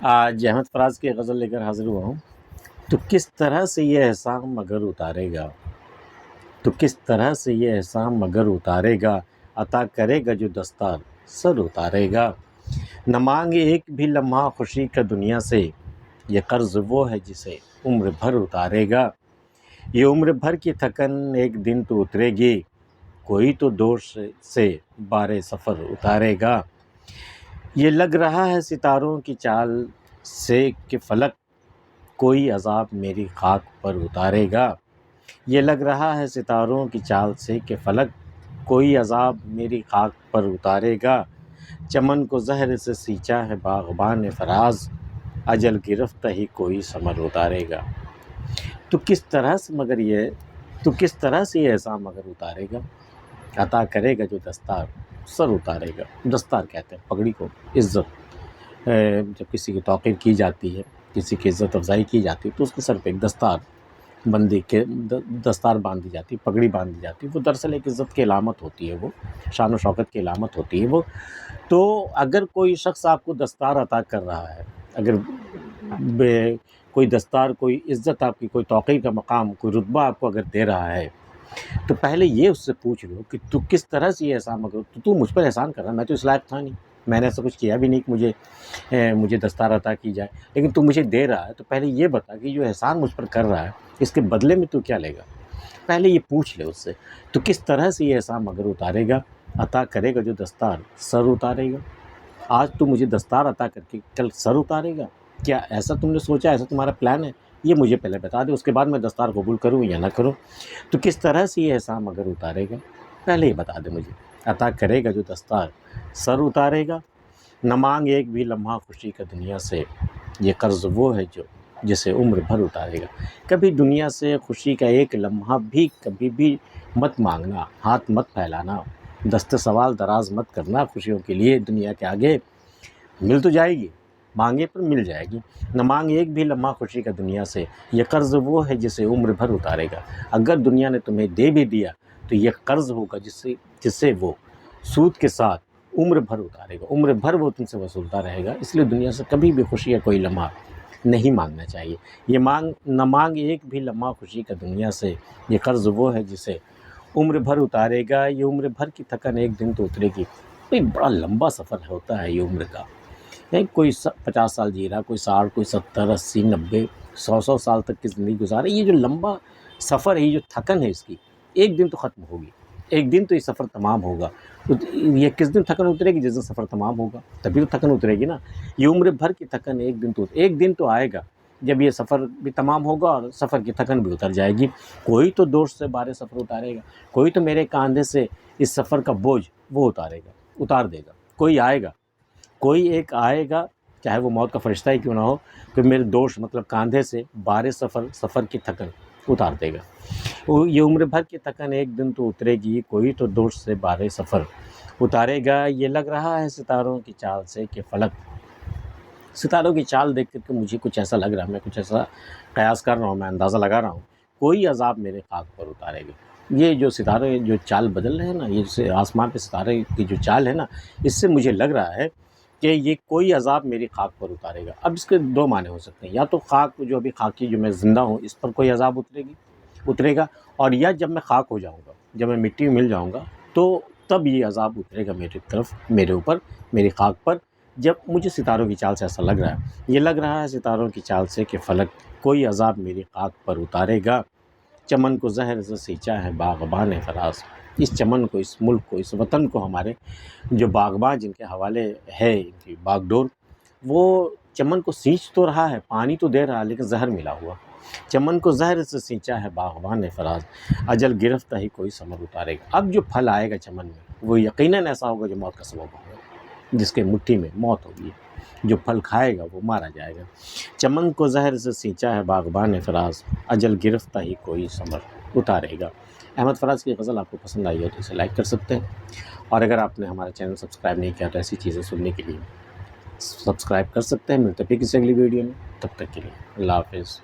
آج احمد فراز کی غزل لے کر حاضر ہوا ہوں۔ تو کس طرح سے یہ احسان مگر اتارے گا، تو کس طرح سے یہ احسان مگر اتارے گا، عطا کرے گا جو دستار سر اتارے گا۔ نہ مانگے ایک بھی لمحہ خوشی کا دنیا سے، یہ قرض وہ ہے جسے عمر بھر اتارے گا۔ یہ عمر بھر کی تھکن ایک دن تو اترے گی، کوئی تو دوش سے بار سفر اتارے گا۔ یہ لگ رہا ہے ستاروں کی چال سے کہ فلک کوئی عذاب میری خاک پر اتارے گا۔ یہ لگ رہا ہے ستاروں کی چال سے کہ فلک کوئی عذاب میری خاک پر اتارے گا۔ چمن کو زہر سے سینچا ہے باغبان فراز، اجل گرفتہ ہی کوئی ثمر اتارے گا۔ تو کس طرح سے یہ احسان مگر اتارے گا، عطا کرے گا جو دستار سر اتارے گا۔ دستار کہتے ہیں پگڑی کو، عزت جب کسی کی توقیر کی جاتی ہے، کسی کی عزت افزائی کی جاتی ہے تو اس کے سر پہ ایک دستار باندھی جاتی ہے، پگڑی باندھی جاتی ہے۔ وہ دراصل ایک عزت کی علامت ہوتی ہے، وہ شان و شوکت کی علامت ہوتی ہے وہ۔ تو اگر کوئی شخص آپ کو دستار عطا کر رہا ہے، اگر کوئی دستار، کوئی عزت آپ کی، کوئی توقیر کا مقام، کوئی رتبہ آپ کو اگر دے رہا ہے، تو پہلے یہ اس سے پوچھ لو کہ تو کس طرح سے یہ احسان مگر، تو مجھ پر احسان کر رہا ہے، میں تو اس لائق تھا نہیں، میں نے ایسا کچھ کیا بھی نہیں کہ مجھے دستار عطا کی جائے، لیکن تو مجھے دے رہا ہے، تو پہلے یہ بتا کہ جو احسان مجھ پر کر رہا ہے اس کے بدلے میں تو کیا لے گا۔ پہلے یہ پوچھ لے اس سے، تو کس طرح سے یہ احسان مگر اتارے گا، عطا کرے گا جو دستار سر اتارے گا۔ آج تو مجھے دستار عطا کر کے کل سر اتارے گا، کیا ایسا تم نے سوچا، ایسا تمہارا پلان ہے؟ یہ مجھے پہلے بتا دے، اس کے بعد میں دستار قبول کروں یا نہ کروں۔ تو کس طرح سے یہ احسان مگر اتارے گا، پہلے ہی بتا دے مجھے۔ عطا کرے گا جو دستار سر اتارے گا۔ نہ مانگ ایک بھی لمحہ خوشی کا دنیا سے، یہ قرض وہ ہے جو جسے عمر بھر اتارے گا۔ کبھی دنیا سے خوشی کا ایک لمحہ بھی کبھی بھی مت مانگنا، ہاتھ مت پھیلانا، دست سوال دراز مت کرنا خوشیوں کے لیے دنیا کے آگے۔ مل تو جائے گی، مانگے پر مل جائے گی۔ نہ مانگ ایک بھی لمحہ خوشی کا دنیا سے، یہ قرض وہ ہے جسے عمر بھر اتارے گا۔ اگر دنیا نے تمہیں دے بھی دیا تو یہ قرض ہوگا جسے وہ سود کے ساتھ عمر بھر اتارے گا، عمر بھر وہ تم سے وصولتا رہے گا۔ اس لیے دنیا سے کبھی بھی خوشی یا کوئی لمحہ نہیں مانگنا چاہیے۔ نہ مانگ ایک بھی لمحہ خوشی کا دنیا سے، یہ قرض وہ ہے جسے عمر بھر اتارے گا۔ یہ عمر بھر کی تھکن ایک دن تو اترے گی۔ بڑا لمبا سفر ہوتا ہے یہ عمر کا، کوئی 50 سال جی رہا، کوئی 60، کوئی 70، 80، 90، 100 سال تک کی زندگی گزارے۔ یہ جو لمبا سفر ہے، یہ جو تھکن ہے اس کی، ایک دن تو ختم ہوگی، ایک دن تو یہ سفر تمام ہوگا۔ تو یہ کس دن تھکن اترے گی؟ جس دن سفر تمام ہوگا، تبھی تو تھکن اترے گی نا۔ یہ عمر بھر کی تھکن ایک دن تو آئے گا جب یہ سفر بھی تمام ہوگا اور سفر کی تھکن بھی اتر جائے گی۔ کوئی تو دوست سے بارے سفر اتارے گا، کوئی تو میرے کاندھے سے اس سفر کا بوجھ وہ اتار دے گا۔ کوئی ایک آئے گا، چاہے وہ موت کا فرشتہ ہی کیوں نہ ہو، کہ میرے دوست مطلب کاندھے سے بار سفر کی تھکن اتار دے گا۔ یہ عمر بھر کی تھکن ایک دن تو اترے گی، کوئی تو دوست سے بار سفر اتارے گا۔ یہ لگ رہا ہے ستاروں کی چال سے کہ فلک، ستاروں کی چال دیکھ کر کے مجھے کچھ ایسا لگ رہا ہے، میں کچھ ایسا قیاس کر رہا ہوں، میں اندازہ لگا رہا ہوں، کوئی عذاب میرے خاک پر اتارے گا۔ یہ جو ستارے جو چال بدل رہے ہیں نا، یہ جیسے آسمان پہ ستارے کی جو چال ہے نا، اس سے مجھے لگ رہا ہے کہ یہ کوئی عذاب میری خاک پر اتارے گا۔ اب اس کے دو معنی ہو سکتے ہیں، یا تو خاک جو ابھی خاکی جو میں زندہ ہوں اس پر کوئی عذاب اترے گا، اور یا جب میں خاک ہو جاؤں گا، جب میں مٹی میں مل جاؤں گا تو تب یہ عذاب اترے گا میری طرف، میرے اوپر، میری خاک پر۔ جب مجھے ستاروں کی چال سے ایسا لگ رہا ہے، یہ لگ رہا ہے ستاروں کی چال سے کہ فلک کوئی عذاب میری خاک پر اتارے گا۔ چمن کو زہر سے سینچا ہے باغبان فراز، اس چمن کو، اس ملک کو، اس وطن کو، ہمارے جو باغباں جن کے حوالے ہے ان کی باغ ڈور، وہ چمن کو سینچ تو رہا ہے، پانی تو دے رہا ہے، لیکن زہر ملا ہوا۔ چمن کو زہر سے سینچا ہے باغبان فراز، اجل گرفتہ ہی کوئی ثمر اتارے گا۔ اب جو پھل آئے گا چمن میں وہ یقیناً ایسا ہوگا جو موت کا سبب ہوگا، جس کے مٹھی میں موت ہوگی، جو پھل کھائے گا وہ مارا جائے گا۔ چمن کو زہر سے سینچا ہے باغبان فراز، اجل گرفتہ ہی کوئی ثمر اتارے گا۔ احمد فراز کی غزل آپ کو پسند آئی ہو تو اسے لائک کر سکتے ہیں، اور اگر آپ نے ہمارا چینل سبسکرائب نہیں کیا تو ایسی چیزیں سننے کے لیے سبسکرائب کر سکتے ہیں۔ ملتے ہیں پھر کسی اگلی ویڈیو میں، تب تک کے لیے اللہ حافظ۔